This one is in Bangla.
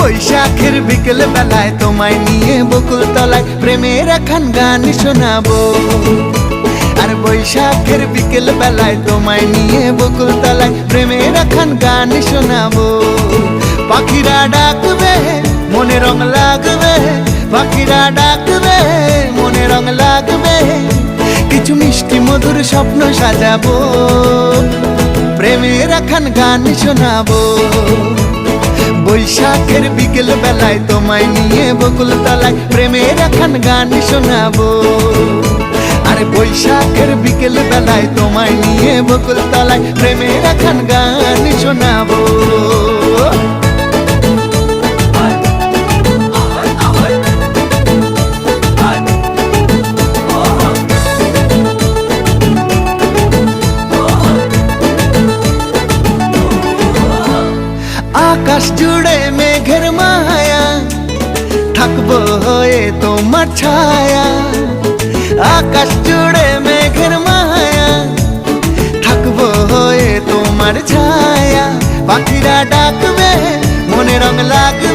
বৈশাখের বিকেল বেলায় তোমায় নিয়ে বকুল তলায় প্রেমের একখান গান শোনাবো। আর বৈশাখের বিকেল বেলায় তোমায় নিয়ে বকুল তলায় প্রেমের একখান গান শোনাবো। পাখিরা ডাকবে মনে রং লাগবে, পাখিরা ডাকবে মনে রং লাগবে, কিছু মিষ্টি মধুর স্বপ্ন সাজাবো, প্রেমের একখান গান শোনাবো। বৈশাখের বিকেল বেলায় তোমায় নিয়ে বকুল তলায় প্রেমের একখান গান শোনাবো। আর বৈশাখের বিকেল বেলায় তোমায় নিয়ে বকুল তলায় প্রেমের একখান গান শোনাবো। আকাশ জুড়ে মেঘের মায়া, থাকবো হয়ে তোমার ছায়া। আকাশ জুড়ে মেঘের মায়া, থাকবো হয়ে তোমার ছায়া। পাখিরা ডাকবে মনে রং লাগবে,